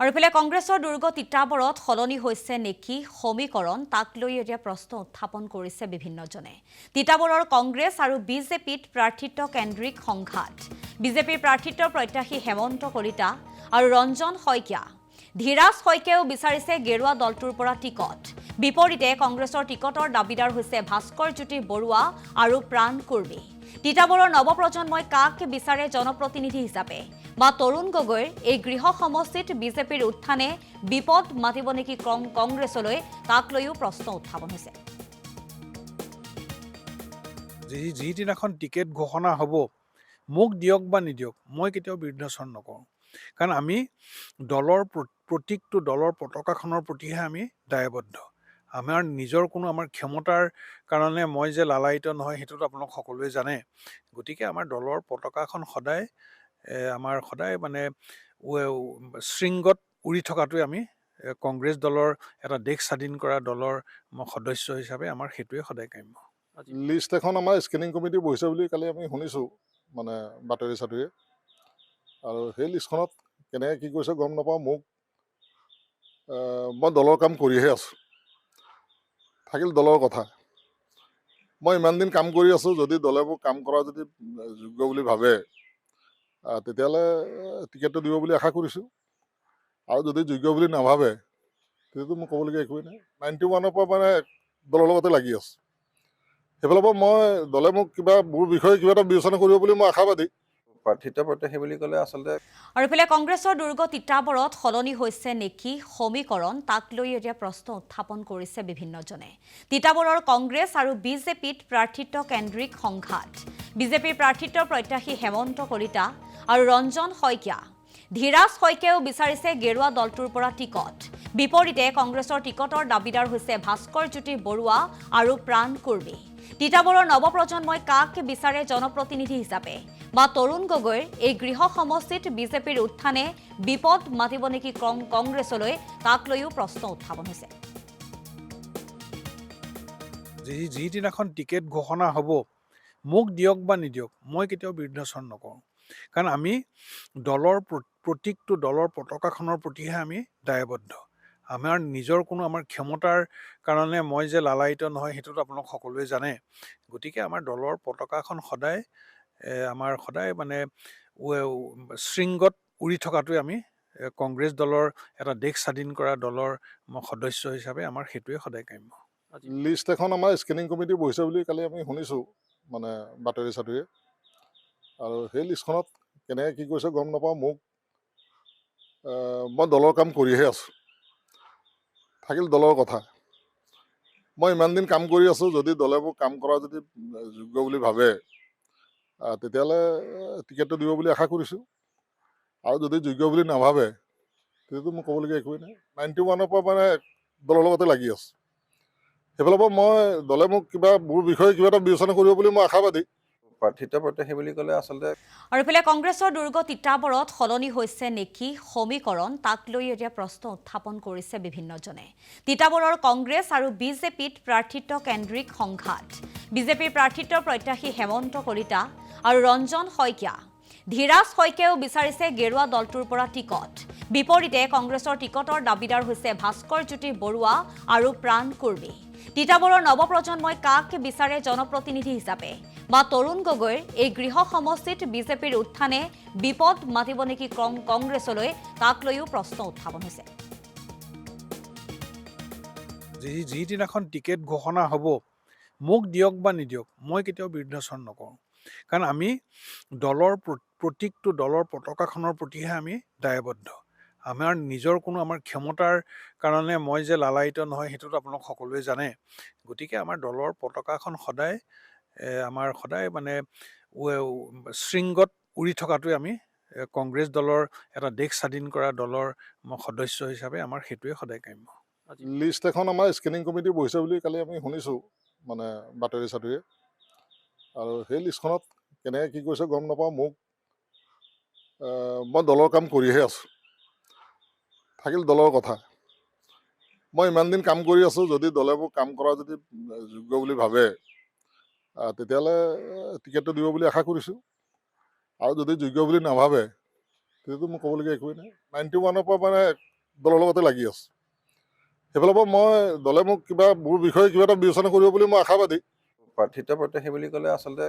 আৰু ইফালে কংগ্ৰেছৰ দুৰ্গ তিতাবৰত সলনি হৈছে নেকি সমীকৰণ তাক লৈ এতিয়া প্ৰশ্ন উত্থাপন কৰিছে বিভিন্নজনে। তিতাবৰৰ কংগ্ৰেছ আৰু বিজেপিত প্ৰাৰ্থিত্ব কেন্দ্ৰিক সংঘাত। বিজেপিৰ প্ৰাৰ্থিত্বৰ প্ৰত্যাশী হেমন্ত কলিতা আৰু ৰঞ্জন শইকীয়া। ধীৰাজ শইকীয়াও বিচাৰিছে গেৰুৱা দলটোৰ পৰা টিকট। বিপৰীতে কংগ্ৰেছৰ টিকটৰ দাবীদাৰ হৈছে ভাস্কৰ জ্যোতি বৰুৱা আৰু প্ৰাণ কুৰ্মী। তিতাবৰৰ নৱপ্ৰজন্মই কাক বিচাৰে জনপ্ৰতিনিধি হিচাপে বা তৰুণ গগৈৰ এই গৃহ সমষ্টিত বিজেপিৰ উত্থানে বিপদ মাতিব নেকি কংগ্ৰেছলৈ তাক লৈও প্ৰশ্ন উত্থাপন হৈছে। যিদিনাখন টিকেট ঘোষণা হ'ব মোক দিয়ক বা নিদিয়ক মই কেতিয়াও বিৰুদ্ধাচৰণ নকৰোঁ, কাৰণ আমি দলৰ প্ৰতীকটো দলৰ পতাকাখনৰ প্ৰতিহে আমি দায়বদ্ধ। আমাৰ নিজৰ কোনো আমাৰ ক্ষমতাৰ কাৰণে মই যে লালায়িত নহয় সেইটোতো আপোনালোক সকলোৱে জানে। গতিকে আমাৰ দলৰ পতাকাখন সদায় আমাৰ সদায় মানে শৃংগত উৰি থকাটোৱে আমি কংগ্ৰেছ দলৰ এটা দেশ স্বাধীন কৰা দলৰ সদস্য হিচাপে আমাৰ সেইটোৱে সদায় কাম্য। লিষ্ট এখন আমাৰ স্কেনিং কমিটি বহিছে বুলি কালি আমি শুনিছোঁ, মানে বাতৰি চাতৰিয়ে। আৰু সেই লিষ্টখনত কেনেকৈ কি কৰিছে গম নাপাওঁ। মই দলৰ কাম কৰিহে আছোঁ, থাকিল দলৰ কথা। মই ইমান দিন কাম কৰি আছোঁ, যদি দলে মোক কাম কৰা যদি যোগ্য বুলি ভাবে তেতিয়াহ'লে টিকেটটো দিব বুলি আশা কৰিছোঁ। আৰু যদি যোগ্য বুলি নাভাবে তেতিয়াতো মোক ক'বলগীয়া একোৱেই নাই। 91ৰ পৰা মানে দলৰ লগতে লাগি আছোঁ। সেইফালৰ পৰা মই দলে মোক মোৰ বিষয়ে কিবা এটা বিবেচনা কৰিব বুলি মই আশাবাদী। প্ৰাৰ্থিত্ব প্ৰত্যাশী বুলি ক'লে আচলতে আৰু ইফালে কংগ্ৰেছৰ দুৰ্গ তিতাবৰত সলনি হৈছে নেকি সমীকৰণ তাক লৈ এতিয়া প্ৰশ্ন উত্থাপন কৰিছে বিভিন্নজনে। তিতাবৰৰ কংগ্ৰেছ আৰু বিজেপিত প্ৰাৰ্থিত্ব কেন্দ্ৰিক সংঘাত। বিজেপিৰ প্ৰাৰ্থিত্বৰ প্ৰত্যাশী হেমন্ত কলিতা আৰু ৰঞ্জন শইকীয়া। ধীৰাজ শইকীয়াও বিচাৰিছে গেৰুৱা দলটোৰ পৰা টিকট। বিপৰীতে কংগ্ৰেছৰ টিকটৰ দাবীদাৰ হৈছে ভাস্কৰ জ্যোতি বৰুৱা আৰু প্ৰাণ কুৰ্মী। তিতাবৰৰ নৱপ্ৰজন্মই কাক বিচাৰে জনপ্ৰতিনিধি হিচাপে বা তৰুণ গগৈৰ এই গৃহ সমষ্টিত বিজেপিৰ উত্থানে বিপদ মাতিব নেকি কংগ্ৰেছলৈ তাক লৈও প্ৰশ্ন উত্থাপন হৈছে। যিদিনাখন টিকেট ঘোষণা হ'ব মোক দিয়ক বা নিদিয়ক মই কেতিয়াও বিৰুদ্ধাচৰণ নকৰোঁ, কাৰণ আমি দলৰ প্ৰতীকটো দলৰ পতাকাখনৰ প্ৰতিহে আমি দায়বদ্ধ। আমাৰ নিজৰ কোনো আমাৰ ক্ষমতাৰ কাৰণে মই যে লালায়িত নহয় সেইটোতো আপোনালোক সকলোৱে জানে। গতিকে আমাৰ দলৰ পতাকাখন সদায় আমাৰ সদায় মানে শৃংগত উৰি থকাটোৱে আমি কংগ্ৰেছ দলৰ এটা দেশ স্বাধীন কৰা দলৰ সদস্য হিচাপে আমাৰ সেইটোৱে সদায় কাম্য। লিষ্ট এখন আমাৰ স্কেনিং কমিটি বহিছে বুলি কালি আমি শুনিছোঁ, মানে বাতৰি চাতৰিয়ে। আৰু সেই লিষ্টখনত কেনেকৈ কি কৰিছে গম নাপাওঁ। মই দলৰ কাম কৰিহে আছোঁ, থাকিল দলৰ কথা। মই ইমান দিন কাম কৰি আছোঁ, যদি দলে মোক কাম কৰা যদি যোগ্য বুলি ভাবে তেতিয়াহ'লে টিকেটটো দিব বুলি আশা কৰিছোঁ। আৰু যদি যোগ্য বুলি নাভাবে তেতিয়াতো মোক ক'বলগীয়া একোৱেই নাই। 91ৰ পৰা মানে দলৰ লগতে লাগি আছোঁ। সেইফালৰ পৰা মই দলে মোক মোৰ বিষয়ে কিবা এটা বিবেচনা কৰিব বুলি মই আশাবাদী। প্ৰাৰ্থিত্ব প্ৰত্যাশী বুলি ক'লে আচলতে আৰু ইফালে কংগ্ৰেছৰ দুৰ্গ তিতাবৰত সলনি হৈছে নেকি সমীকৰণ তাক লৈ এতিয়া প্ৰশ্ন উত্থাপন কৰিছে বিভিন্নজনে। তিতাবৰৰ কংগ্ৰেছ আৰু বিজেপিত প্ৰাৰ্থিত্ব কেন্দ্ৰিক সংঘাত। বিজেপিৰ প্ৰাৰ্থিত্বৰ প্ৰত্যাশী হেমন্ত কলিতা আৰু ৰঞ্জন শইকীয়া। ধীৰাজ শইকীয়াও বিচাৰিছে গেৰুৱা দলটোৰ পৰা টিকট। বিপৰীতে কংগ্ৰেছৰ টিকটৰ দাবীদাৰ হৈছে ভাস্কৰ জ্যোতি বৰুৱা আৰু প্ৰাণ কুৰ্মী। তিতাবৰৰ নৱপ্ৰজন্মই কাক বিচাৰে জনপ্ৰতিনিধি হিচাপে বা তৰুণ গগৈৰ এই গৃহ সমষ্টিত বিজেপিৰ উত্থানে বিপদ মাতিব নেকি কংগ্ৰেছলৈ তাক লৈও প্ৰশ্ন উত্থাপন হৈছে। যিদিনাখন টিকেট ঘোষণা হ'ব মোক দিয়ক বা নিদিয়ক মই কেতিয়াও বিৰুদ্ধাচৰণ নকৰোঁ, কাৰণ আমি দলৰ প্ৰতীকটো দলৰ পতাকাখনৰ প্ৰতিহে আমি দায়বদ্ধ। আমাৰ নিজৰ কোনো আমাৰ ক্ষমতাৰ কাৰণে মই যে লালায়িত নহয় সেইটোতো আপোনালোক সকলোৱে জানে। গতিকে আমাৰ দলৰ পতাকাখন সদায় আমাৰ সদায় মানে শৃংগত উৰি থকাটোৱে আমি কংগ্ৰেছ দলৰ এটা দেশ স্বাধীন কৰা দলৰ সদস্য হিচাপে আমাৰ সেইটোৱে সদায় কাম্য। লিষ্ট এখন আমাৰ স্কেনিং কমিটি বহিছে বুলি কালি আমি শুনিছোঁ, মানে বাতৰি চাতৰিয়ে। আৰু সেই লিষ্টখনত কেনেকৈ কি কৰিছে গম নাপাওঁ। মই দলৰ কাম কৰিহে আছোঁ, থাকিল দলৰ কথা। মই ইমান দিন কাম কৰি আছোঁ, যদি দলে মোক কাম কৰা যদি যোগ্য বুলি ভাবে তেতিয়াহ'লে টিকেটটো দিব বুলি আশা কৰিছোঁ। আৰু যদি যোগ্য বুলি নাভাবে তেতিয়াতো মোক ক'বলগীয়া একোৱেই নাই। 91ৰ পৰা মানে দলৰ লগতে লাগি আছোঁ। সেইফালৰ পৰা মই দলে মোক মোৰ বিষয়ে কিবা এটা বিবেচনা কৰিব বুলি মই আশাবাদী। প্ৰাৰ্থিত্ব প্ৰত্যাশী বুলি ক'লে আচলতে